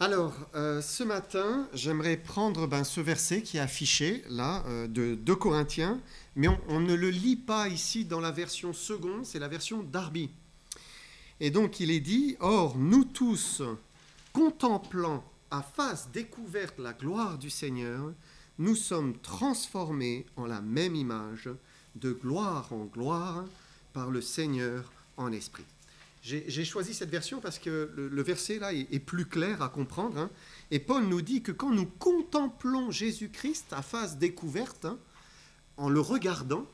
Alors, ce matin, j'aimerais prendre ce verset qui est affiché là, de 2 Corinthiens, mais on ne le lit pas ici dans la version seconde, c'est la version Darby. Et donc il est dit, « Or, nous tous, contemplant à face découverte la gloire du Seigneur, nous sommes transformés en la même image, de gloire en gloire, par le Seigneur en esprit. » J'ai choisi cette version parce que le verset là est plus clair à comprendre. Hein. Et Paul nous dit que quand nous contemplons Jésus-Christ à face découverte, hein, en le regardant,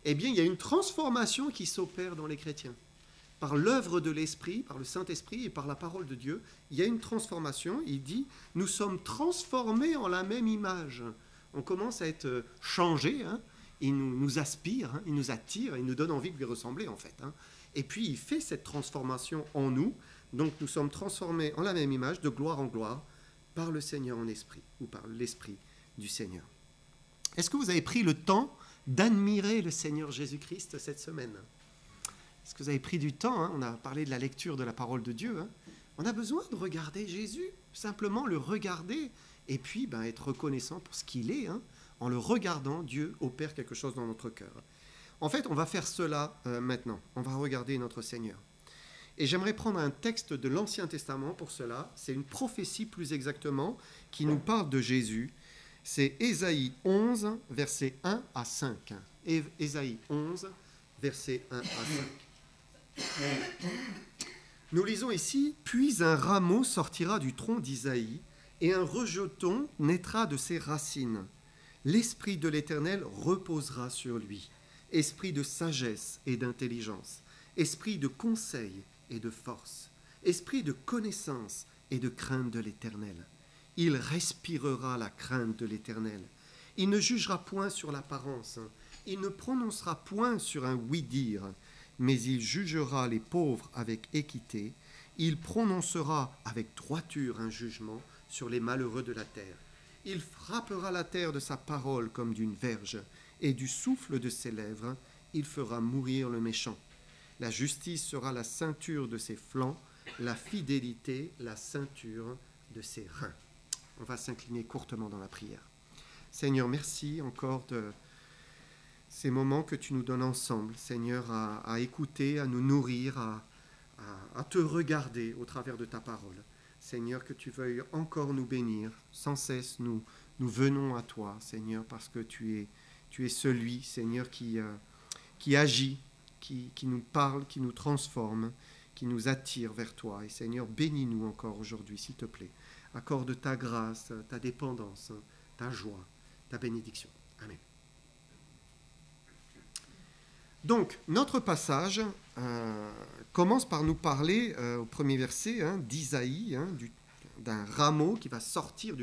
eh bien, il y a une transformation qui s'opère dans les chrétiens. Par l'œuvre de l'Esprit, par le Saint-Esprit et par la parole de Dieu, il y a une transformation. Il dit, nous sommes transformés en la même image. On commence à être changés. Hein. Il nous aspire, hein, il nous attire, il nous donne envie de lui ressembler en fait. Hein. Et puis il fait cette transformation en nous. Donc nous sommes transformés en la même image, de gloire en gloire, par le Seigneur en esprit, ou par l'Esprit du Seigneur. Est-ce que vous avez pris le temps d'admirer le Seigneur Jésus-Christ cette semaine ? Est-ce que vous avez pris du temps, hein ? On a parlé de la lecture de la parole de Dieu. Hein ? On a besoin de regarder Jésus, simplement le regarder, et puis être reconnaissant pour ce qu'il est. Hein ? En le regardant, Dieu opère quelque chose dans notre cœur. En fait, on va faire cela maintenant. On va regarder notre Seigneur. Et j'aimerais prendre un texte de l'Ancien Testament pour cela. C'est une prophétie plus exactement qui nous parle de Jésus. C'est Ésaïe 11, versets 1 à 5. Ésaïe 11, versets 1 à 5. Nous lisons ici, « Puis un rameau sortira du tronc d'Isaïe, et un rejeton naîtra de ses racines. L'Esprit de l'Éternel reposera sur lui, esprit de sagesse et d'intelligence, esprit de conseil et de force, esprit de connaissance et de crainte de l'Éternel. Il respirera la crainte de l'Éternel. Il ne jugera point sur l'apparence, il ne prononcera point sur un oui-dire, mais il jugera les pauvres avec équité, il prononcera avec droiture un jugement sur les malheureux de la terre. Il frappera la terre de sa parole comme d'une verge, et du souffle de ses lèvres, il fera mourir le méchant. La justice sera la ceinture de ses flancs, la fidélité, la ceinture de ses reins. » On va s'incliner courtement dans la prière. Seigneur, merci encore de ces moments que tu nous donnes ensemble, Seigneur, à écouter, à nous nourrir, à te regarder au travers de ta parole. Seigneur, que tu veuilles encore nous bénir. Sans cesse, nous venons à toi, Seigneur, parce que tu es celui, Seigneur, qui agit, qui nous parle, qui nous transforme, qui nous attire vers toi. Et Seigneur, bénis-nous encore aujourd'hui, s'il te plaît. Accorde ta grâce, ta dépendance, ta joie, ta bénédiction. Amen. Donc, notre passage commence par nous parler, au premier verset, d'Isaïe, d'un rameau qui va sortir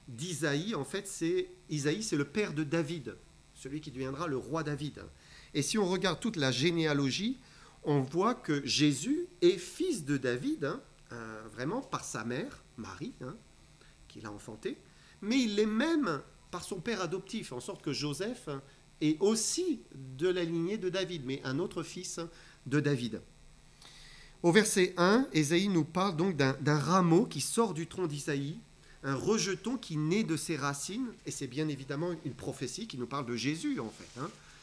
d'Isaïe. En fait, Isaïe, c'est le père de David, celui qui deviendra le roi David. Et si on regarde toute la généalogie, on voit que Jésus est fils de David, vraiment par sa mère, Marie, qui l'a enfanté, mais il l'est même par son père adoptif, en sorte que Joseph est aussi de la lignée de David, mais un autre fils de David. Au verset 1, Ésaïe nous parle donc d'un rameau qui sort du tronc d'Isaïe, un rejeton qui naît de ses racines, et c'est bien évidemment une prophétie qui nous parle de Jésus en fait.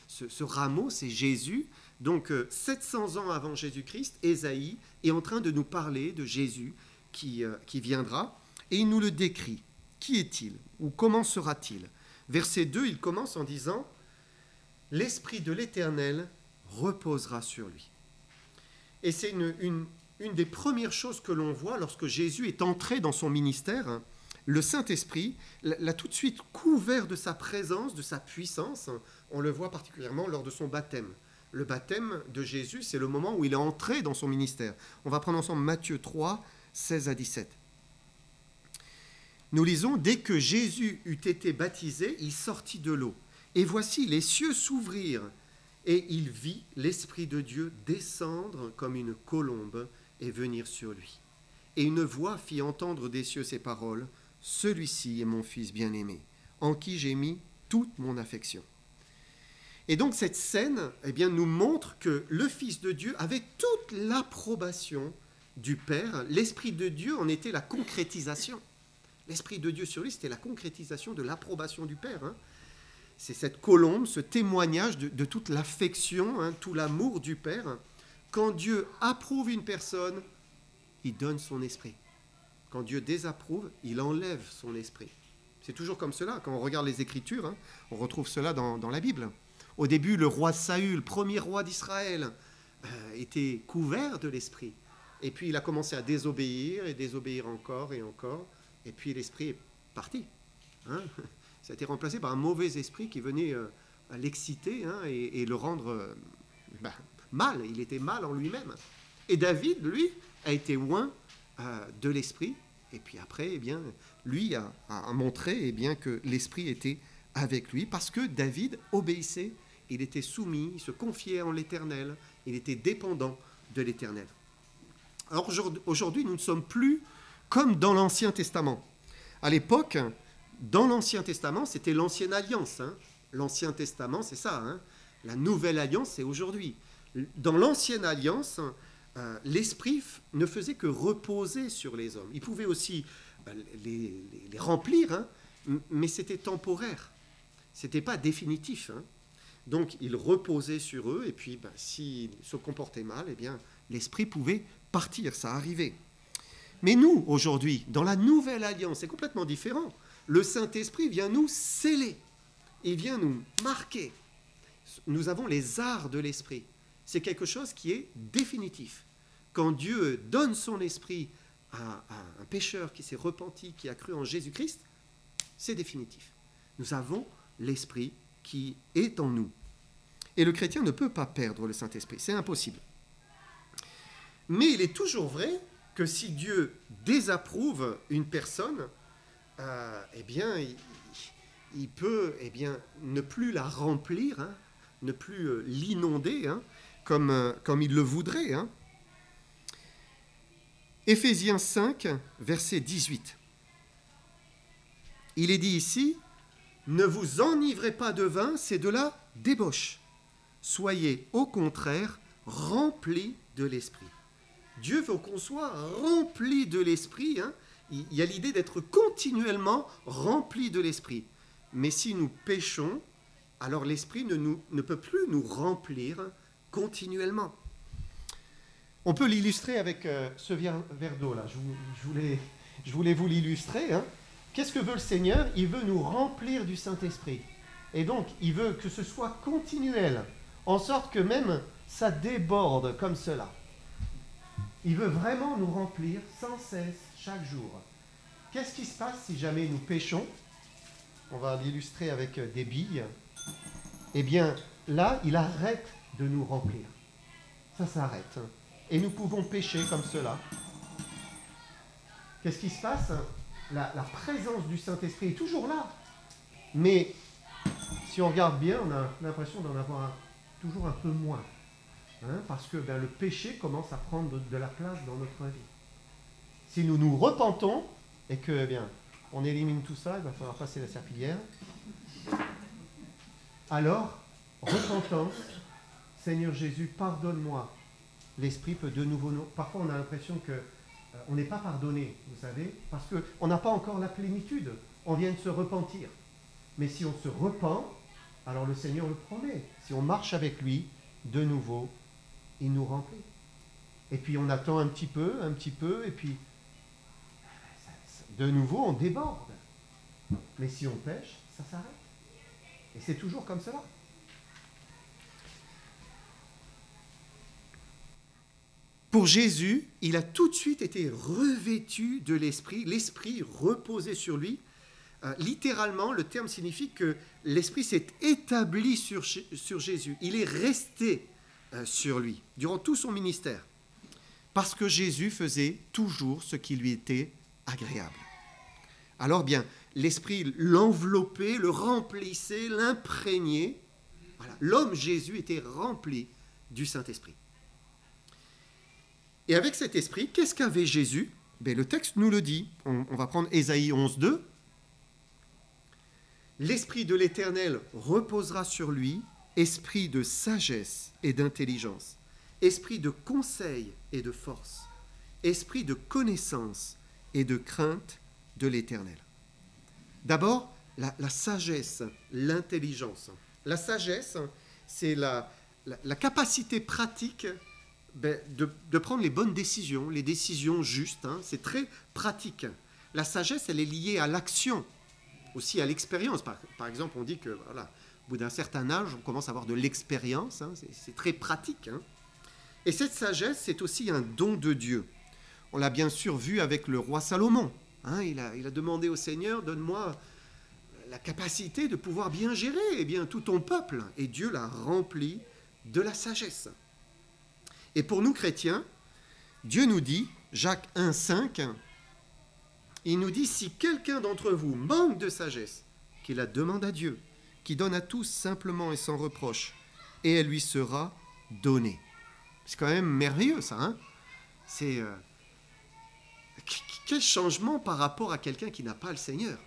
Ce rameau, c'est Jésus. Donc 700 ans avant Jésus-Christ, Ésaïe est en train de nous parler de Jésus qui viendra, et il nous le décrit. Qui est-il? Ou comment sera-t-il? Verset 2, il commence en disant « L'Esprit de l'Éternel reposera sur lui ». Et c'est une des premières choses que l'on voit lorsque Jésus est entré dans son ministère. Le Saint-Esprit l'a tout de suite couvert de sa présence, de sa puissance. On le voit particulièrement lors de son baptême. Le baptême de Jésus, c'est le moment où il est entré dans son ministère. On va prendre ensemble Matthieu 3, 16 à 17. Nous lisons « Dès que Jésus eut été baptisé, il sortit de l'eau. Et voici, les cieux s'ouvrirent, et il vit l'Esprit de Dieu descendre comme une colombe et venir sur lui. Et une voix fit entendre des cieux ces paroles, « Celui-ci est mon Fils bien-aimé, en qui j'ai mis toute mon affection. » Et donc cette scène nous montre que le Fils de Dieu, avec toute l'approbation du Père. L'Esprit de Dieu en était la concrétisation. L'Esprit de Dieu sur lui, c'était la concrétisation de l'approbation du Père. Hein. C'est cette colombe, ce témoignage de toute l'affection, hein, tout l'amour du Père. Quand Dieu approuve une personne, il donne son esprit. Quand Dieu désapprouve, il enlève son esprit. C'est toujours comme cela. Quand on regarde les Écritures, hein, on retrouve cela dans la Bible. Au début, le roi Saül, premier roi d'Israël, était couvert de l'esprit. Et puis il a commencé à désobéir, et désobéir encore et encore. Et puis l'esprit est parti. Hein. Ça a été remplacé par un mauvais esprit qui venait l'exciter, hein, et le rendre mal. Il était mal en lui-même. Et David, lui, a été oint de l'esprit. Et puis après, eh bien, lui a montré, eh bien, que l'esprit était avec lui, parce que David obéissait, il était soumis, il se confiait en l'Éternel, il était dépendant de l'Éternel. Alors aujourd'hui, nous ne sommes plus comme dans l'Ancien Testament. À l'époque, dans l'Ancien Testament, c'était l'Ancienne Alliance. Hein. L'Ancien Testament, c'est ça. Hein. La Nouvelle Alliance, c'est aujourd'hui. Dans l'Ancienne Alliance, l'Esprit ne faisait que reposer sur les hommes. Il pouvait aussi les remplir, hein, mais c'était temporaire. Ce n'était pas définitif. Hein. Donc, il reposait sur eux, et puis, s'ils se comportaient mal, eh bien, l'Esprit pouvait partir, ça arrivait. Mais nous, aujourd'hui, dans la Nouvelle Alliance, c'est complètement différent. Le Saint-Esprit vient nous sceller, il vient nous marquer. Nous avons les arts de l'Esprit. C'est quelque chose qui est définitif. Quand Dieu donne son esprit à un pécheur qui s'est repenti, qui a cru en Jésus-Christ, c'est définitif. Nous avons l'Esprit qui est en nous. Et le chrétien ne peut pas perdre le Saint-Esprit, c'est impossible. Mais il est toujours vrai que si Dieu désapprouve une personne, eh bien, il peut ne plus la remplir, hein, ne plus l'inonder, hein, comme il le voudrait. Hein. Éphésiens 5, verset 18. Il est dit ici, « Ne vous enivrez pas de vin, c'est de la débauche. Soyez au contraire remplis de l'Esprit. » Dieu veut qu'on soit rempli de l'Esprit. Hein. Il y a l'idée d'être continuellement rempli de l'Esprit. Mais si nous péchons, alors l'Esprit ne peut plus nous remplir continuellement. On peut l'illustrer avec ce verre d'eau là. Je voulais vous l'illustrer. Hein. Qu'est-ce que veut le Seigneur? Il veut nous remplir du Saint-Esprit. Et donc, il veut que ce soit continuel, en sorte que même ça déborde comme cela. Il veut vraiment nous remplir sans cesse, chaque jour. Qu'est-ce qui se passe si jamais nous péchons? On va l'illustrer avec des billes. Eh bien, là, il arrête de nous remplir. Ça s'arrête. Et nous pouvons pécher comme cela. Qu'est-ce qui se passe? La présence du Saint-Esprit est toujours là. Mais si on regarde bien, on a l'impression d'en avoir toujours un peu moins. Hein, parce que le péché commence à prendre de la place dans notre vie. Si nous nous repentons et que on élimine tout ça, il va falloir passer la serpillière. Alors, repentance, Seigneur Jésus, pardonne-moi. L'Esprit peut de nouveau... Parfois, on a l'impression qu'on n'est pas pardonné, vous savez, parce qu'on n'a pas encore la plénitude. On vient de se repentir. Mais si on se repent, alors le Seigneur le promet. Si on marche avec lui, de nouveau, il nous remplit. Et puis on attend un petit peu, et puis de nouveau on déborde. Mais si on pêche, ça s'arrête. Et c'est toujours comme cela. Pour Jésus, il a tout de suite été revêtu de l'Esprit. L'Esprit reposait sur lui. Littéralement, le terme signifie que l'Esprit s'est établi sur Jésus. Il est resté sur lui durant tout son ministère. Parce que Jésus faisait toujours ce qui lui était agréable. Alors bien, l'Esprit l'enveloppait, le remplissait, l'imprégnait. Voilà. L'homme Jésus était rempli du Saint-Esprit. Et avec cet esprit, qu'est-ce qu'avait Jésus? Le texte nous le dit. On va prendre Ésaïe 11.2. L'Esprit de l'Éternel reposera sur lui, esprit de sagesse et d'intelligence, esprit de conseil et de force. esprit de connaissance et de crainte de l'Éternel. D'abord, la sagesse, l'intelligence. La sagesse, c'est la capacité pratique de prendre les bonnes décisions, les décisions justes. C'est très pratique. La sagesse, elle est liée à l'action, aussi à l'expérience. Par exemple, on dit que voilà, au bout d'un certain âge, on commence à avoir de l'expérience. C'est très pratique. Et cette sagesse, c'est aussi un don de Dieu. On l'a bien sûr vu avec le roi Salomon. Il a demandé au Seigneur, donne-moi la capacité de pouvoir bien gérer tout ton peuple. Et Dieu l'a rempli de la sagesse. Et pour nous chrétiens, Dieu nous dit, Jacques 1,5, il nous dit, si quelqu'un d'entre vous manque de sagesse, qu'il la demande à Dieu, qui donne à tous simplement et sans reproche, et elle lui sera donnée. C'est quand même merveilleux ça. C'est quel changement par rapport à quelqu'un qui n'a pas le Seigneur.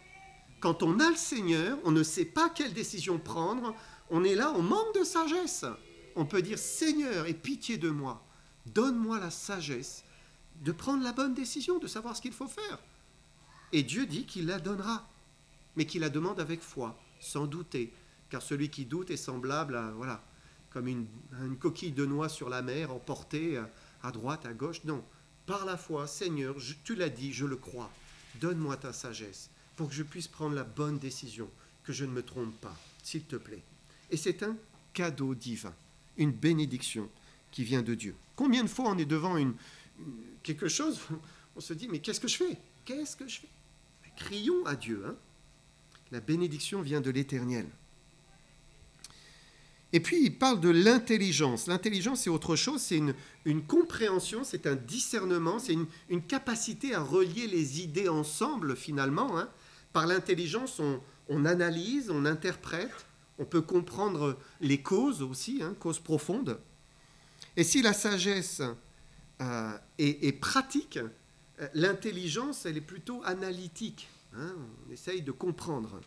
Quand on a le Seigneur, on ne sait pas quelle décision prendre, on est là, on manque de sagesse. On peut dire, Seigneur, aie pitié de moi, donne-moi la sagesse de prendre la bonne décision, de savoir ce qu'il faut faire. Et Dieu dit qu'il la donnera, mais qu'il la demande avec foi, sans douter, car celui qui doute est semblable à, comme une coquille de noix sur la mer, emportée à droite, à gauche. Non, par la foi, Seigneur, tu l'as dit, je le crois, donne-moi ta sagesse, pour que je puisse prendre la bonne décision, que je ne me trompe pas, s'il te plaît. Et c'est un cadeau divin, une bénédiction qui vient de Dieu. Combien de fois on est devant quelque chose, on se dit, mais qu'est-ce que je fais? Qu'est-ce que je fais? Crions à Dieu. La bénédiction vient de l'Éternel. Et puis, il parle de l'intelligence. L'intelligence, c'est autre chose, c'est une compréhension, c'est un discernement, c'est une capacité à relier les idées ensemble, finalement. Par l'intelligence, on analyse, on interprète, on peut comprendre les causes aussi, causes profondes. Et si la sagesse est pratique, l'intelligence, elle est plutôt analytique. On essaye de comprendre.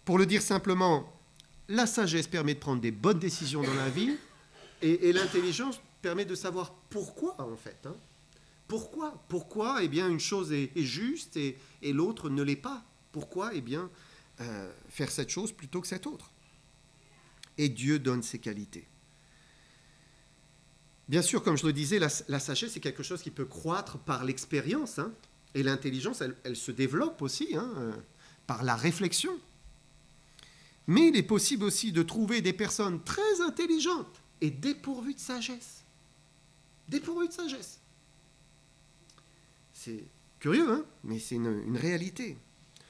Pour le dire simplement, la sagesse permet de prendre des bonnes décisions dans la vie et l'intelligence permet de savoir pourquoi, en fait. Pourquoi une chose est juste et l'autre ne l'est pas. Pourquoi faire cette chose plutôt que cette autre. Et Dieu donne ses qualités. Bien sûr, comme je le disais, la sagesse, c'est quelque chose qui peut croître par l'expérience. Et l'intelligence, elle se développe aussi par la réflexion. Mais il est possible aussi de trouver des personnes très intelligentes et dépourvues de sagesse. Dépourvues de sagesse. C'est curieux, mais c'est une réalité.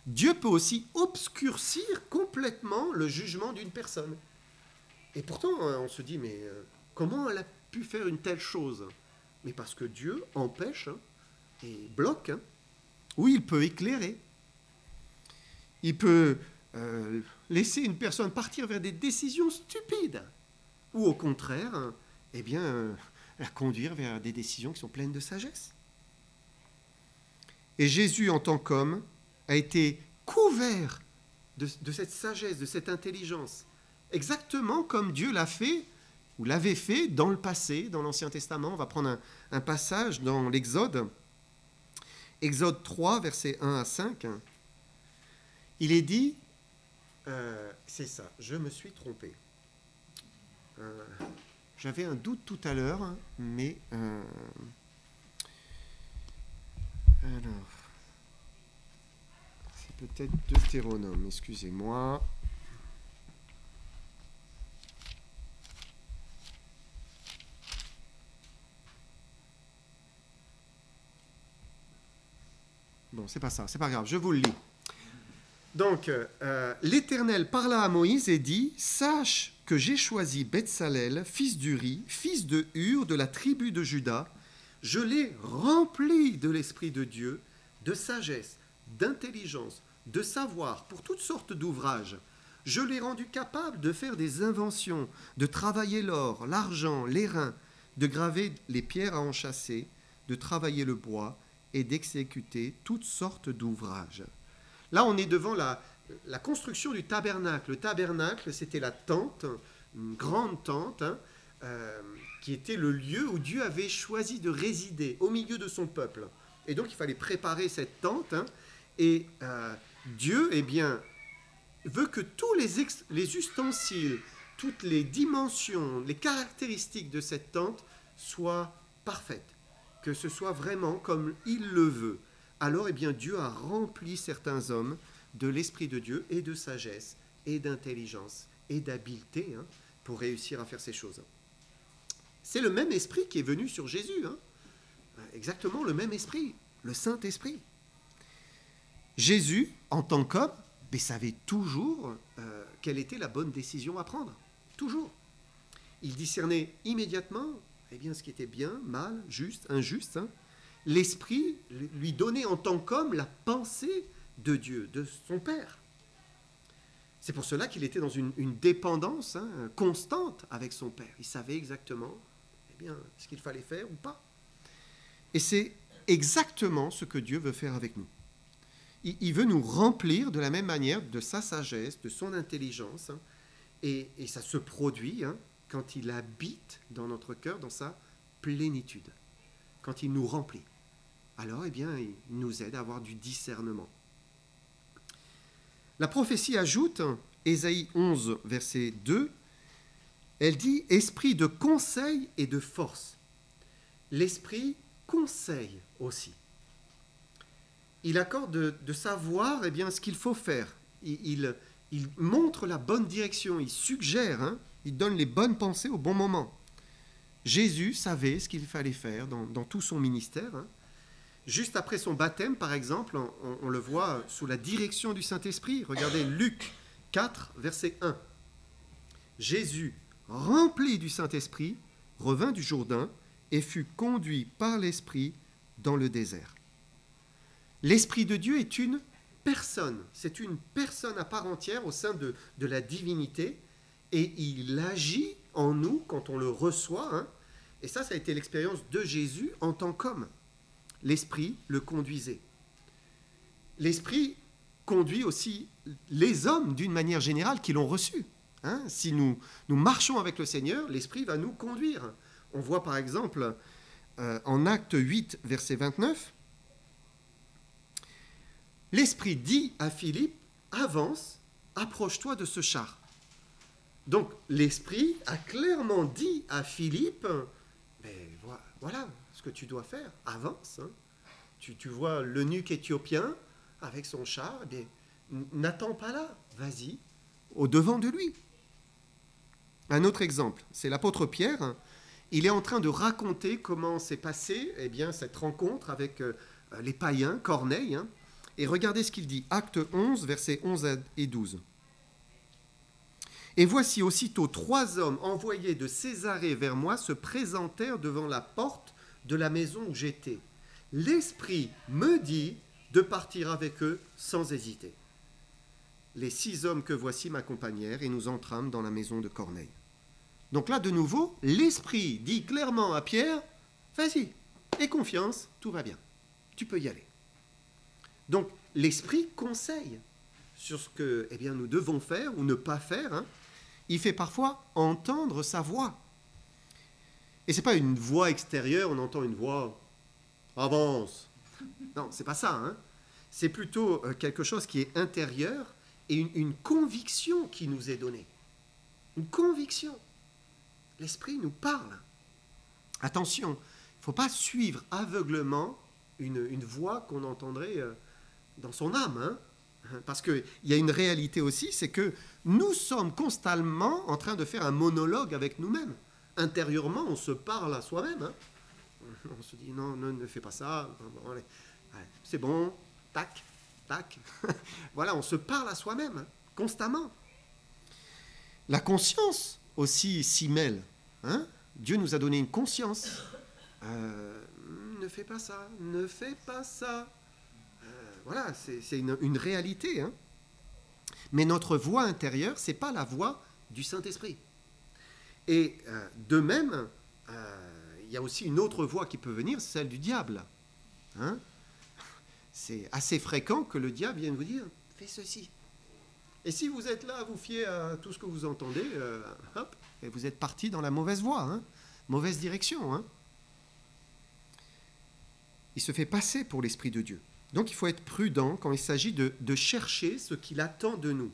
Dieu peut aussi obscurcir complètement le jugement d'une personne. Et pourtant, on se dit, mais comment elle a pu faire une telle chose? Mais parce que Dieu empêche et bloque, ou il peut éclairer. Il peut laisser une personne partir vers des décisions stupides, ou au contraire, la conduire vers des décisions qui sont pleines de sagesse. Et Jésus, en tant qu'homme, a été couvert de cette sagesse, de cette intelligence, exactement comme Dieu l'a fait, ou l'avait fait dans le passé, dans l'Ancien Testament. On va prendre un passage dans l'Exode, Exode 3, versets 1 à 5. Il est dit, c'est ça, je me suis trompé. J'avais un doute tout à l'heure, mais... alors, c'est peut-être Deutéronome, excusez-moi. Bon, c'est pas ça, c'est pas grave, je vous le lis. Donc, l'Éternel parla à Moïse et dit, « Sache que j'ai choisi Betsalel, fils d'Uri, fils de Hur, de la tribu de Juda. Je l'ai rempli de l'Esprit de Dieu, de sagesse, d'intelligence, de savoir pour toutes sortes d'ouvrages. Je l'ai rendu capable de faire des inventions, de travailler l'or, l'argent, l'airain, de graver les pierres à enchâsser, de travailler le bois et d'exécuter toutes sortes d'ouvrages. » Là, on est devant la construction du tabernacle. Le tabernacle, c'était la tente, une grande tente, qui était le lieu où Dieu avait choisi de résider, au milieu de son peuple. Et donc il fallait préparer cette tente, hein, et Dieu, eh bien, veut que tous les ustensiles, toutes les dimensions, les caractéristiques de cette tente soient parfaites, que ce soit vraiment comme il le veut. Alors, eh bien, Dieu a rempli certains hommes de l'Esprit de Dieu et de sagesse et d'intelligence et d'habileté, hein, pour réussir à faire ces choses. C'est le même esprit qui est venu sur Jésus, hein. Exactement le même esprit, le Saint-Esprit. Jésus, en tant qu'homme, savait toujours quelle était la bonne décision à prendre. Toujours. Il discernait immédiatement, eh bien, ce qui était bien, mal, juste, injuste, hein. L'Esprit lui donnait en tant qu'homme la pensée de Dieu, de son Père. C'est pour cela qu'il était dans une dépendance, hein, constante avec son Père. Il savait exactement, eh bien, ce qu'il fallait faire ou pas. Et c'est exactement ce que Dieu veut faire avec nous. Il veut nous remplir de la même manière de sa sagesse, de son intelligence, hein, et ça se produit, hein, quand il habite dans notre cœur, dans sa plénitude, quand il nous remplit. Alors, eh bien, il nous aide à avoir du discernement. La prophétie ajoute, Ésaïe 11, verset 2, elle dit « Esprit de conseil et de force ». L'Esprit conseille aussi. Il accorde de savoir, eh bien, ce qu'il faut faire. Il montre la bonne direction, il suggère, hein, il donne les bonnes pensées au bon moment. Jésus savait ce qu'il fallait faire dans tout son ministère, hein. Juste après son baptême, par exemple, on le voit sous la direction du Saint-Esprit. Regardez Luc 4, verset 1. Jésus, rempli du Saint-Esprit, revint du Jourdain et fut conduit par l'Esprit dans le désert. L'Esprit de Dieu est une personne. C'est une personne à part entière au sein de la divinité. Et il agit en nous quand on le reçoit, hein. Et ça a été l'expérience de Jésus en tant qu'homme. L'Esprit le conduisait. L'Esprit conduit aussi les hommes d'une manière générale qui l'ont reçu, hein. Si nous marchons avec le Seigneur, l'Esprit va nous conduire. On voit par exemple en Acte 8, verset 29, l'Esprit dit à Philippe, avance, approche-toi de ce char. Donc l'Esprit a clairement dit à Philippe, mais voilà ce que tu dois faire, avance, hein. Tu vois l'eunuque éthiopien avec son char, eh n'attends pas là, vas-y, au devant de lui. Un autre exemple, c'est l'apôtre Pierre. Il est en train de raconter comment s'est passée, eh bien, cette rencontre avec les païens, Corneille, hein. Et regardez ce qu'il dit, Acte 11, versets 11 et 12. « Et voici aussitôt 3 hommes envoyés de Césarée vers moi se présentèrent devant la porte de la maison où j'étais. L'Esprit me dit de partir avec eux sans hésiter. Les 6 hommes que voici m'accompagnèrent et nous entrâmes dans la maison de Corneille. » Donc là, de nouveau, l'Esprit dit clairement à Pierre, « Vas-y, aie confiance, tout va bien, tu peux y aller. » Donc, l'Esprit conseille sur ce que, eh bien, nous devons faire ou ne pas faire, hein. Il fait parfois entendre sa voix. Et ce n'est pas une voix extérieure, on entend une voix « avance ». Non, ce n'est pas ça, hein. C'est plutôt quelque chose qui est intérieur et une conviction qui nous est donnée. Une conviction. L'Esprit nous parle. Attention, il ne faut pas suivre aveuglement une voix qu'on entendrait dans son âme, hein. Parce qu'il y a une réalité aussi, c'est que nous sommes constamment en train de faire un monologue avec nous-mêmes. Intérieurement, on se parle à soi-même, hein. On se dit, non, ne fais pas ça, bon, allez, c'est bon, tac, tac. Voilà, on se parle à soi-même, hein, constamment. La conscience aussi s'y mêle, hein. Dieu nous a donné une conscience. Ne fais pas ça, ne fais pas ça. Voilà, c'est une réalité, hein. Mais notre voix intérieure, ce n'est pas la voix du Saint-Esprit. Et de même, il y a aussi une autre voix qui peut venir, celle du diable, hein. C'est assez fréquent que le diable vienne vous dire « fais ceci ». Et si vous êtes là à vous fier à tout ce que vous entendez, hop, et vous êtes parti dans la mauvaise voie, hein. mauvaise direction, hein. Il se fait passer pour l'Esprit de Dieu. Donc il faut être prudent quand il s'agit de chercher ce qu'il attend de nous.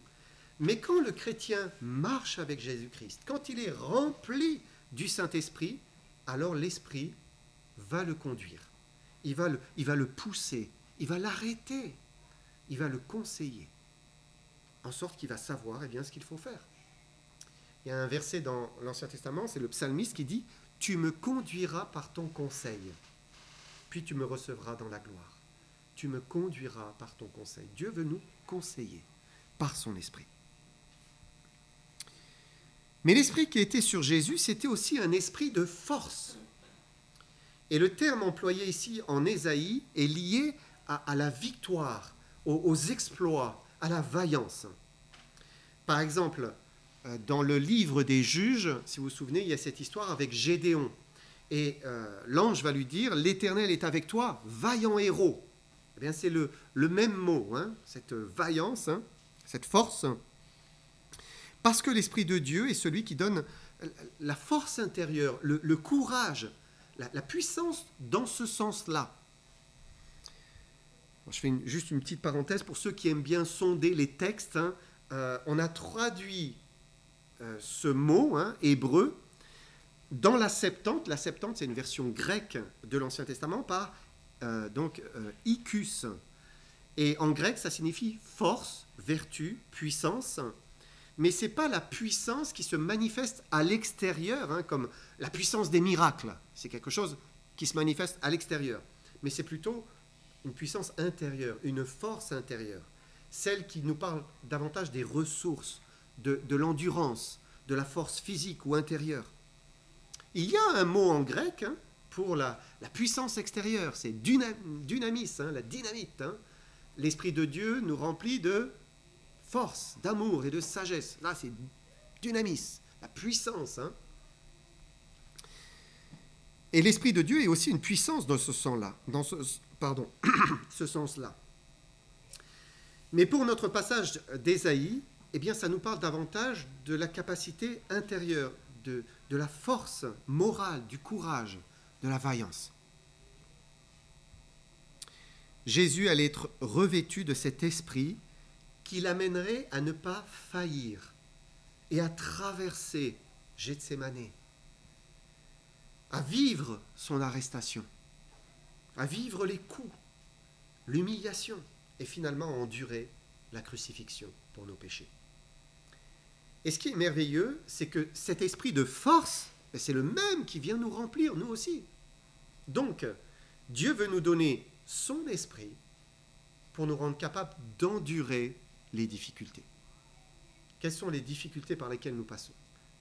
Mais quand le chrétien marche avec Jésus-Christ, quand il est rempli du Saint-Esprit, alors l'Esprit va le conduire. Il va le pousser, il va l'arrêter, il va le conseiller, en sorte qu'il va savoir ce qu'il faut faire. Il y a un verset dans l'Ancien Testament, c'est le psalmiste qui dit « Tu me conduiras par ton conseil, puis tu me recevras dans la gloire. » Tu me conduiras par ton conseil. Dieu veut nous conseiller par son esprit. Mais l'esprit qui était sur Jésus, c'était aussi un esprit de force. Et le terme employé ici en Ésaïe est lié à la victoire, aux exploits, à la vaillance. Par exemple, dans le livre des Juges, si vous vous souvenez, il y a cette histoire avec Gédéon. Et l'ange va lui dire « L'Éternel est avec toi, vaillant héros ». Eh bien, c'est le même mot, hein, cette vaillance, hein, cette force, parce que l'Esprit de Dieu est celui qui donne la force intérieure, le courage, la puissance dans ce sens-là. Je fais juste une petite parenthèse pour ceux qui aiment bien sonder les textes. Hein, on a traduit ce mot hein, hébreu dans la Septante. La Septante, c'est une version grecque de l'Ancien Testament par ikus. Et en grec, ça signifie force, vertu, puissance. Mais ce n'est pas la puissance qui se manifeste à l'extérieur, hein, comme la puissance des miracles. C'est quelque chose qui se manifeste à l'extérieur. Mais c'est plutôt une puissance intérieure, une force intérieure. Celle qui nous parle davantage des ressources, de l'endurance, de la force physique ou intérieure. Il y a un mot en grec hein, pour la puissance extérieure, c'est dynamis, hein, la dynamite. Hein. L'Esprit de Dieu nous remplit de force, d'amour et de sagesse. Là, c'est dynamis, la puissance. Hein. Et l'Esprit de Dieu est aussi une puissance dans ce sens-là. Ce sens-là. Mais pour notre passage d'Ésaïe, eh bien, ça nous parle davantage de la capacité intérieure, de la force morale, du courage, de la vaillance. Jésus allait être revêtu de cet esprit qui l'amènerait à ne pas faillir et à traverser Gethsémanée, à vivre son arrestation, à vivre les coups, l'humiliation et finalement à endurer la crucifixion pour nos péchés. Et ce qui est merveilleux, c'est que cet esprit de force, c'est le même qui vient nous remplir, nous aussi. Donc, Dieu veut nous donner son esprit pour nous rendre capables d'endurer les difficultés. Quelles sont les difficultés par lesquelles nous passons?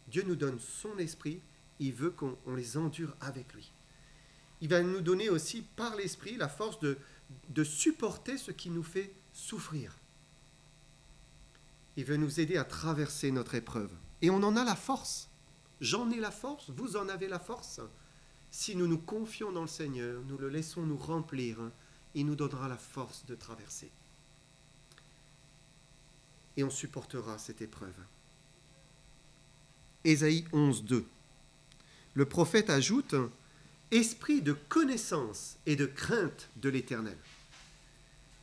Dieu nous donne son esprit, il veut qu'on les endure avec lui. Il va nous donner aussi par l'esprit la force de supporter ce qui nous fait souffrir. Il veut nous aider à traverser notre épreuve. Et on en a la force. J'en ai la force, vous en avez la force. Si nous nous confions dans le Seigneur, nous le laissons nous remplir, il nous donnera la force de traverser. Et on supportera cette épreuve. Ésaïe 11, 2. Le prophète ajoute « Esprit de connaissance et de crainte de l'Éternel ».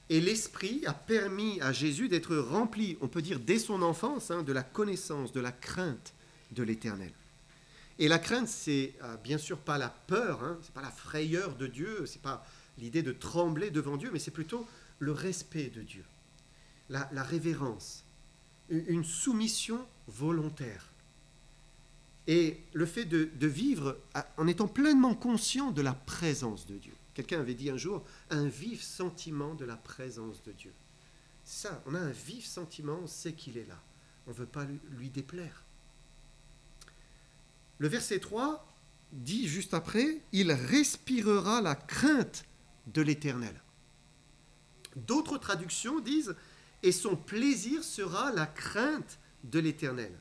Et l'Esprit a permis à Jésus d'être rempli, on peut dire dès son enfance, de la connaissance, de la crainte de l'Éternel. Et la crainte, c'est bien sûr pas la peur, c'est pas la frayeur de Dieu, c'est pas l'idée de trembler devant Dieu, mais c'est plutôt le respect de Dieu, la révérence, une soumission volontaire. Et le fait de vivre en étant pleinement conscient de la présence de Dieu. Quelqu'un avait dit un jour, un vif sentiment de la présence de Dieu. Ça, on a un vif sentiment, on sait qu'il est là. On ne veut pas lui déplaire. Le verset 3 dit juste après, « Il respirera la crainte de l'Éternel ». D'autres traductions disent, « Et son plaisir sera la crainte de l'Éternel ».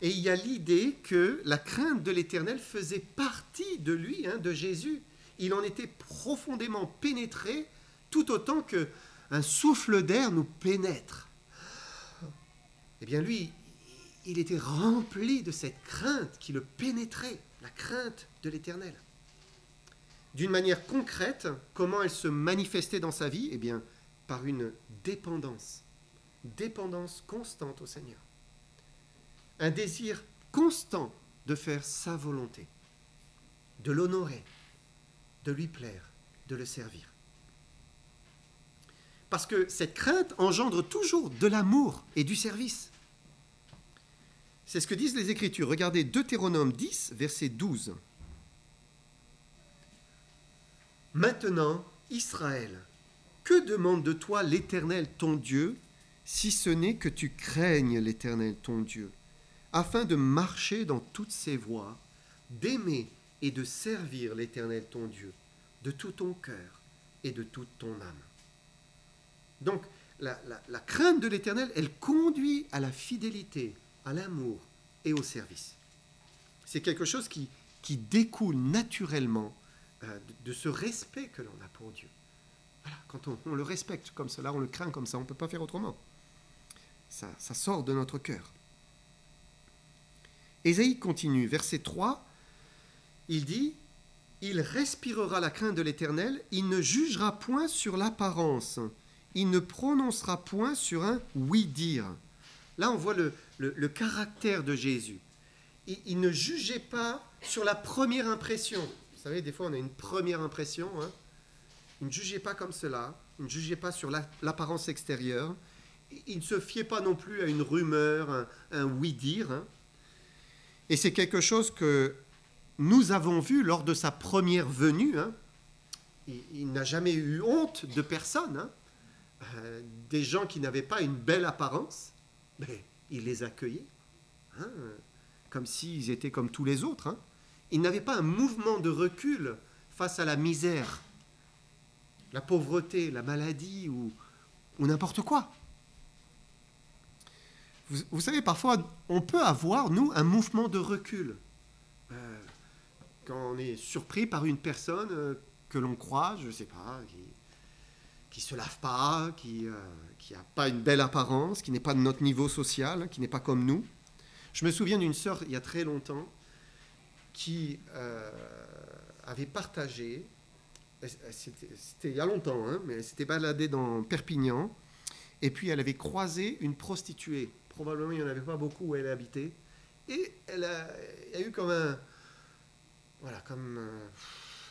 Et il y a l'idée que la crainte de l'Éternel faisait partie de lui, de Jésus. Il en était profondément pénétré, tout autant qu'un souffle d'air nous pénètre. Eh bien lui, il était rempli de cette crainte qui le pénétrait, la crainte de l'Éternel. D'une manière concrète, comment elle se manifestait dans sa vie? Eh bien, par une dépendance constante au Seigneur. Un désir constant de faire sa volonté, de l'honorer, de lui plaire, de le servir. Parce que cette crainte engendre toujours de l'amour et du service. C'est ce que disent les Écritures. Regardez Deutéronome 10, verset 12. Maintenant, Israël, que demande de toi l'Éternel ton Dieu, si ce n'est que tu craignes l'Éternel ton Dieu, afin de marcher dans toutes ses voies, d'aimer et de servir l'Éternel ton Dieu, de tout ton cœur et de toute ton âme. Donc, la crainte de l'Éternel, elle conduit à la fidélité, à l'amour et au service. C'est quelque chose qui découle naturellement de ce respect que l'on a pour Dieu. Voilà, quand on le respecte comme cela, on le craint comme ça, on ne peut pas faire autrement. Ça sort de notre cœur. Ésaïe continue, verset 3, il dit « Il respirera la crainte de l'Éternel, il ne jugera point sur l'apparence, il ne prononcera point sur un oui-dire. » Là, on voit le caractère de Jésus. Il ne jugeait pas sur la première impression. Vous savez, des fois, on a une première impression. Hein. Il ne jugeait pas comme cela. Il ne jugeait pas sur l'apparence extérieure. Il ne se fiait pas non plus à une rumeur, un oui-dire. Hein. Et c'est quelque chose que nous avons vu lors de sa première venue. Hein. Il n'a jamais eu honte de personne. Hein. Des gens qui n'avaient pas une belle apparence, mais il les accueillait, hein, comme s'ils étaient comme tous les autres. Hein. Il n'avait pas un mouvement de recul face à la misère, la pauvreté, la maladie ou n'importe quoi. Vous savez, parfois, on peut avoir, nous, un mouvement de recul. Quand on est surpris par une personne que l'on croit, je ne sais pas, qui ne se lave pas, qui n'a pas une belle apparence, qui n'est pas de notre niveau social, qui n'est pas comme nous. Je me souviens d'une sœur, il y a très longtemps, qui avait partagé, c'était il y a longtemps, hein, mais elle s'était baladée dans Perpignan, et puis elle avait croisé une prostituée. Probablement, il n'y en avait pas beaucoup où elle habitait. Et il y a eu comme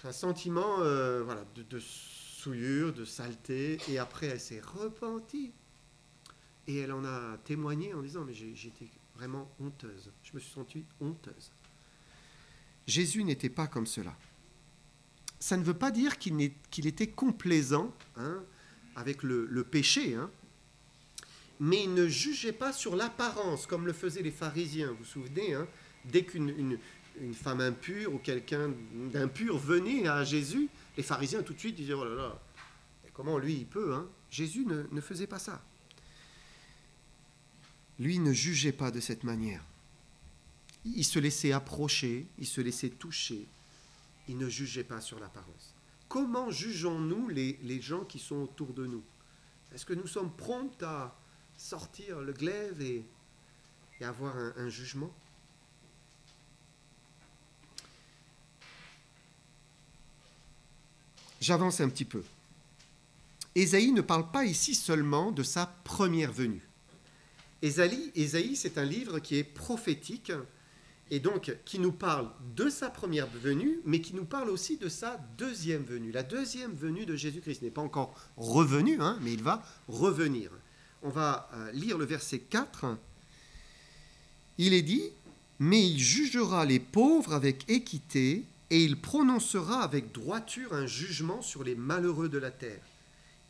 un sentiment de souillure, de saleté. Et après, elle s'est repentie. Et elle en a témoigné en disant, mais j'étais vraiment honteuse. Je me suis sentie honteuse. Jésus n'était pas comme cela. Ça ne veut pas dire qu'il était complaisant, hein, avec le péché, hein, mais il ne jugeait pas sur l'apparence, comme le faisaient les pharisiens. Vous vous souvenez, hein, dès qu'une femme impure ou quelqu'un d'impur venait à Jésus, les pharisiens tout de suite disaient, oh là là, comment lui il peut, hein? Jésus ne faisait pas ça. Lui ne jugeait pas de cette manière. Il se laissait approcher, il se laissait toucher, il ne jugeait pas sur l'apparence. Comment jugeons-nous les gens qui sont autour de nous? Est-ce que nous sommes prompts à sortir le glaive et avoir un jugement? J'avance un petit peu. Ésaïe ne parle pas ici seulement de sa première venue. Ésaïe, c'est un livre qui est prophétique et donc qui nous parle de sa première venue, mais qui nous parle aussi de sa deuxième venue. La deuxième venue de Jésus-Christ n'est pas encore revenu, hein, mais il va revenir. On va lire le verset 4. Il est dit « Mais il jugera les pauvres avec équité, et il prononcera avec droiture un jugement sur les malheureux de la terre.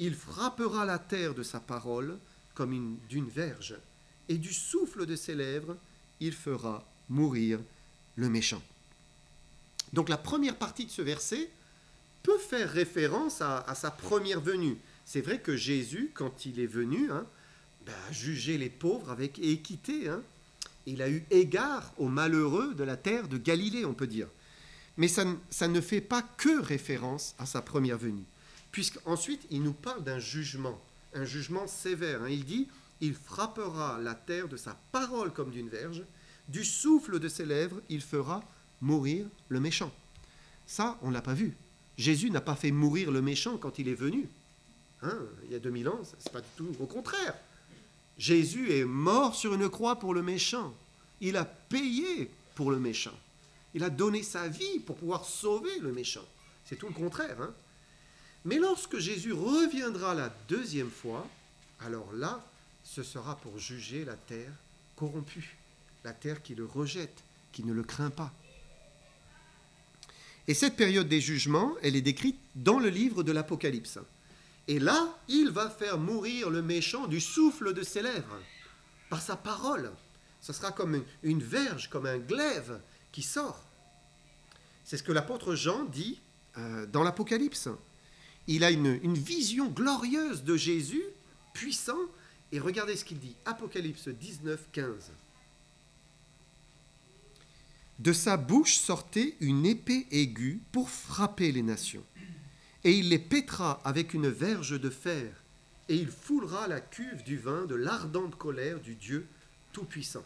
Il frappera la terre de sa parole comme d'une verge, et du souffle de ses lèvres, il fera mourir le méchant. » Donc la première partie de ce verset peut faire référence à sa première venue. C'est vrai que Jésus, quand il est venu, hein, a jugé les pauvres avec équité. Hein. Il a eu égard aux malheureux de la terre de Galilée, on peut dire. Mais ça ne fait pas que référence à sa première venue, puisqu'ensuite il nous parle d'un jugement sévère. Hein. Il dit « Il frappera la terre de sa parole comme d'une verge, du souffle de ses lèvres, il fera mourir le méchant. Ça, on ne l'a pas vu. Jésus n'a pas fait mourir le méchant quand il est venu. Hein, il y a 2000 ans, c'est pas du tout au contraire. Jésus est mort sur une croix pour le méchant. Il a payé pour le méchant. Il a donné sa vie pour pouvoir sauver le méchant. C'est tout le contraire. Hein. Mais lorsque Jésus reviendra la deuxième fois, alors là, ce sera pour juger la terre corrompue, la terre qui le rejette, qui ne le craint pas. Et cette période des jugements, elle est décrite dans le livre de l'Apocalypse. Et là, il va faire mourir le méchant du souffle de ses lèvres, par sa parole. Ce sera comme une verge, comme un glaive qui sort. C'est ce que l'apôtre Jean dit dans l'Apocalypse. Il a une vision glorieuse de Jésus, puissant, et regardez ce qu'il dit, Apocalypse 19, 15. De sa bouche sortait une épée aiguë pour frapper les nations. Et il les pètera avec une verge de fer, et il foulera la cuve du vin de l'ardente colère du Dieu Tout-Puissant.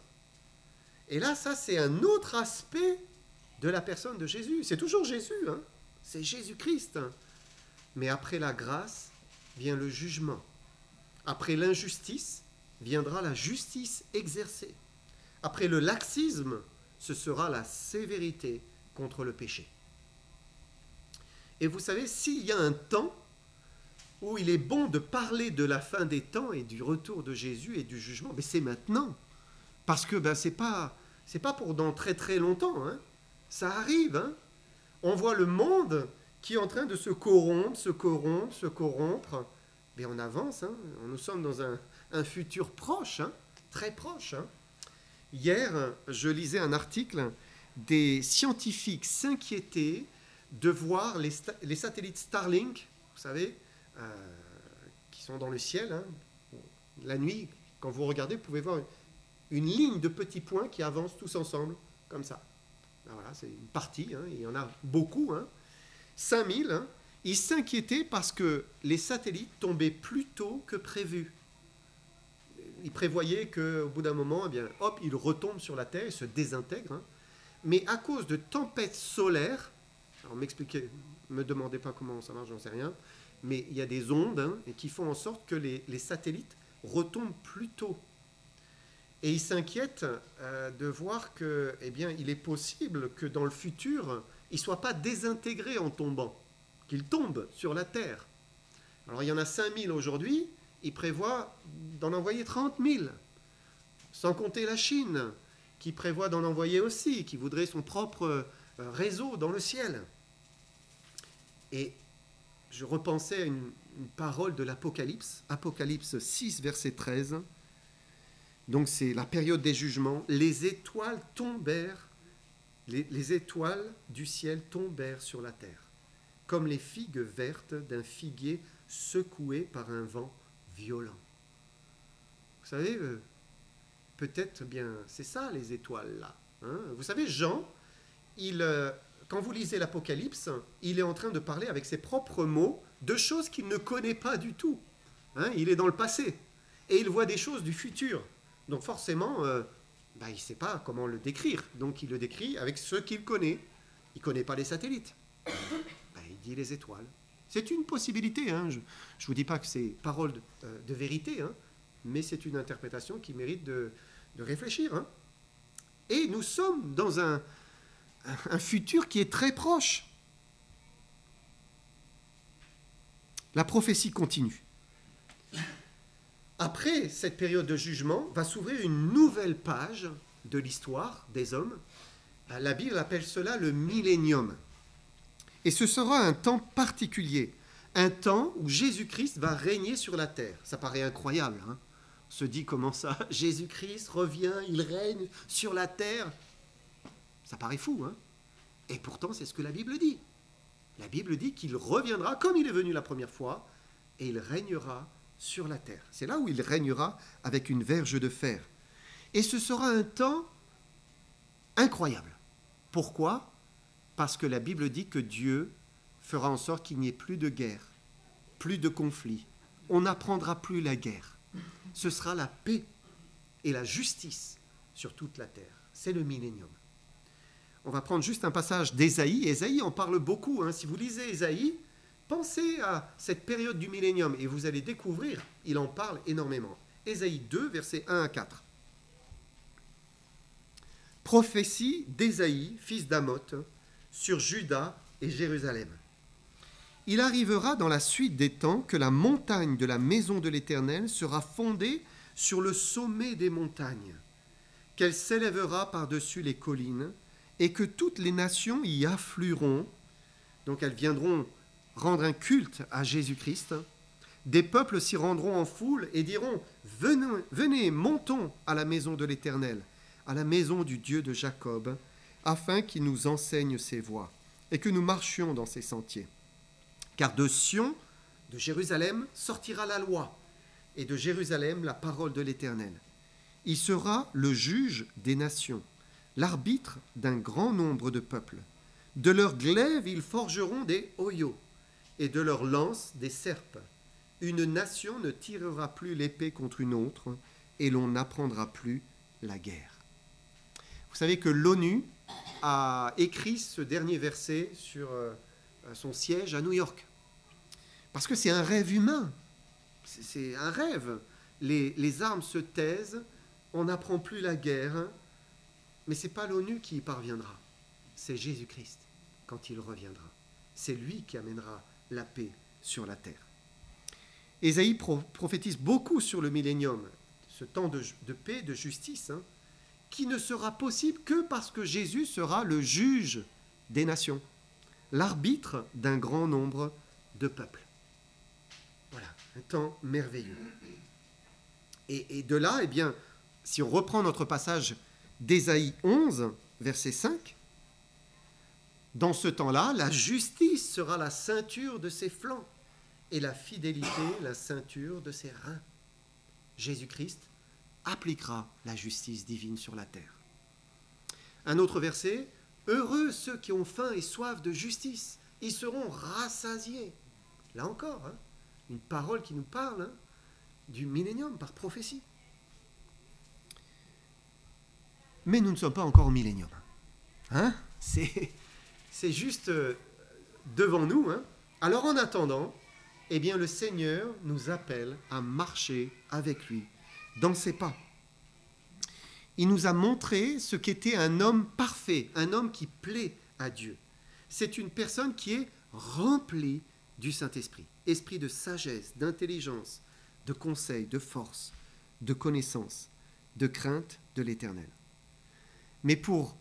Et là, ça, c'est un autre aspect de la personne de Jésus. C'est toujours Jésus, hein, c'est Jésus-Christ. Hein. Mais après la grâce vient le jugement. Après l'injustice viendra la justice exercée. Après le laxisme, ce sera la sévérité contre le péché. Et vous savez, s'il y a un temps où il est bon de parler de la fin des temps et du retour de Jésus et du jugement, mais c'est maintenant. Parce que c'est pas pour dans très très longtemps. Hein. Ça arrive. Hein. On voit le monde qui est en train de se corrompre. Mais on avance. Hein. Nous sommes dans un futur proche, hein, très proche. Hein. Hier, je lisais un article, des scientifiques s'inquiétaient de voir les satellites Starlink, vous savez, qui sont dans le ciel. Hein. La nuit, quand vous regardez, vous pouvez voir une ligne de petits points qui avancent tous ensemble, comme ça. Alors voilà, c'est une partie, hein, il y en a beaucoup, hein. 5000. Hein. Ils s'inquiétaient parce que les satellites tombaient plus tôt que prévu. Ils prévoyaient qu'au bout d'un moment, eh bien, hop, ils retombent sur la Terre et se désintègrent. Hein. Mais à cause de tempêtes solaires, alors me demandez pas comment ça marche, j'en sais rien, mais il y a des ondes, hein, et qui font en sorte que les satellites retombent plus tôt. Et ils s'inquiètent de voir que, eh bien, il est possible que dans le futur, ils ne soient pas désintégrés en tombant, qu'ils tombent sur la Terre. Alors il y en a 5000 aujourd'hui, ils prévoient d'en envoyer 30 000, sans compter la Chine, qui prévoit d'en envoyer aussi, qui voudrait son propre réseau dans le ciel. Et je repensais à une parole de l'Apocalypse, Apocalypse 6, verset 13. Donc c'est la période des jugements. Les étoiles tombèrent, les étoiles du ciel tombèrent sur la terre, comme les figues vertes d'un figuier secoué par un vent violent. Vous savez, peut-être bien, c'est ça les étoiles là. Hein. Vous savez, Jean, quand vous lisez l'Apocalypse, il est en train de parler avec ses propres mots de choses qu'il ne connaît pas du tout. Hein. Il est dans le passé et il voit des choses du futur. Donc forcément, il ne sait pas comment le décrire. Donc il le décrit avec ce qu'il connaît. Il ne connaît pas les satellites. Il dit les étoiles. C'est une possibilité. Hein. Je ne vous dis pas que c'est parole de vérité, hein, mais c'est une interprétation qui mérite de réfléchir. Hein. Et nous sommes dans un futur qui est très proche. La prophétie continue. Après cette période de jugement, va s'ouvrir une nouvelle page de l'histoire des hommes. La Bible appelle cela le millénium. Et ce sera un temps particulier, un temps où Jésus-Christ va régner sur la terre. Ça paraît incroyable, hein? On se dit comment ça, Jésus-Christ revient, il règne sur la terre. Ça paraît fou, hein? Et pourtant, c'est ce que la Bible dit. La Bible dit qu'il reviendra comme il est venu la première fois, et il régnera sur la terre. C'est là où il régnera avec une verge de fer. Et ce sera un temps incroyable. Pourquoi ? Parce que la Bible dit que Dieu fera en sorte qu'il n'y ait plus de guerre, plus de conflits. On n'apprendra plus la guerre. Ce sera la paix et la justice sur toute la terre. C'est le millénium. On va prendre juste un passage d'Ésaïe. Ésaïe en parle beaucoup. Si vous lisez Ésaïe, pensez à cette période du millénium et vous allez découvrir, il en parle énormément. Ésaïe 2, versets 1 à 4. Prophétie d'Ésaïe, fils d'Amoth, sur Juda et Jérusalem. Il arrivera dans la suite des temps que la montagne de la maison de l'Éternel sera fondée sur le sommet des montagnes, qu'elle s'élèvera par-dessus les collines, et que toutes les nations y afflueront. Donc elles viendront rendre un culte à Jésus-Christ. Des peuples s'y rendront en foule et diront « Venez, montons à la maison de l'Éternel, à la maison du Dieu de Jacob, afin qu'il nous enseigne ses voies, et que nous marchions dans ses sentiers. Car de Sion, de Jérusalem, sortira la loi, et de Jérusalem la parole de l'Éternel. Il sera le juge des nations, l'arbitre d'un grand nombre de peuples. De leurs glaives, ils forgeront des hoyaux, et de leurs lances, des serpes. Une nation ne tirera plus l'épée contre une autre, et l'on n'apprendra plus la guerre. Vous savez que l'ONU a écrit ce dernier verset sur son siège à New York. Parce que c'est un rêve humain. C'est un rêve. Les armes se taisent, on n'apprend plus la guerre, mais ce n'est pas l'ONU qui y parviendra. C'est Jésus-Christ quand il reviendra. C'est lui qui amènera la paix sur la terre. Ésaïe prophétise beaucoup sur le millénium, ce temps de paix, de justice, qui ne sera possible que parce que Jésus sera le juge des nations, l'arbitre d'un grand nombre de peuples. Voilà, un temps merveilleux. Et de là, si on reprend notre passage d'Ésaïe 11, verset 5, dans ce temps-là, la justice sera la ceinture de ses flancs et la fidélité la ceinture de ses reins. Jésus-Christ appliquera la justice divine sur la terre. Un autre verset, « Heureux ceux qui ont faim et soif de justice, ils seront rassasiés. » Là encore, une parole qui nous parle du millénium par prophétie. Mais nous ne sommes pas encore au millénium. C'est juste devant nous. Alors en attendant, le Seigneur nous appelle à marcher avec lui dans ses pas. Il nous a montré ce qu'était un homme parfait, un homme qui plaît à Dieu. C'est une personne qui est remplie du Saint-Esprit, esprit de sagesse, d'intelligence, de conseil, de force, de connaissance, de crainte de l'Éternel. Mais pour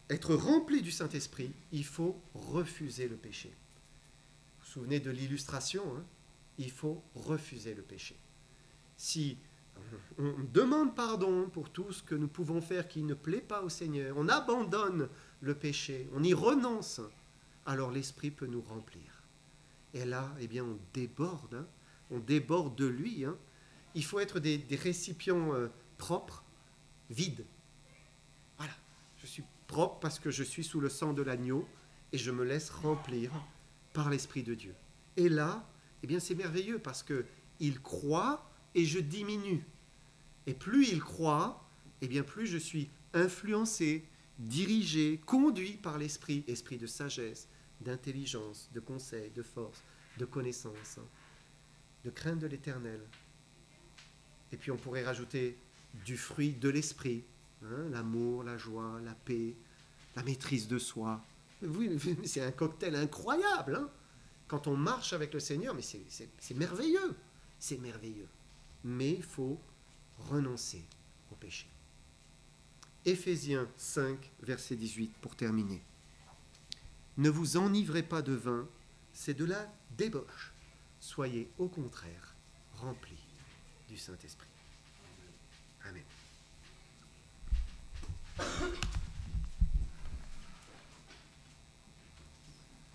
être rempli du Saint-Esprit, il faut refuser le péché. Vous vous souvenez de l'illustration, il faut refuser le péché. Si on demande pardon pour tout ce que nous pouvons faire qui ne plaît pas au Seigneur, on abandonne le péché, on y renonce, alors l'Esprit peut nous remplir. Et là, on déborde de lui. Il faut être des récipients propres, vides. Voilà, je suis propre parce que je suis sous le sang de l'agneau et je me laisse remplir par l'Esprit de Dieu. Et là, c'est merveilleux parce qu'il croit et je diminue. Et plus il croit, plus je suis influencé, dirigé, conduit par l'Esprit, esprit de sagesse, d'intelligence, de conseil, de force, de connaissance, de crainte de l'Éternel. Et puis on pourrait rajouter du fruit de l'Esprit, l'amour, la joie, la paix, la maîtrise de soi. Oui, c'est un cocktail incroyable. Quand on marche avec le Seigneur, mais c'est merveilleux. C'est merveilleux. Mais il faut renoncer au péché. Éphésiens 5, verset 18, pour terminer. Ne vous enivrez pas de vin, c'est de la débauche. Soyez au contraire remplis du Saint-Esprit. Amen.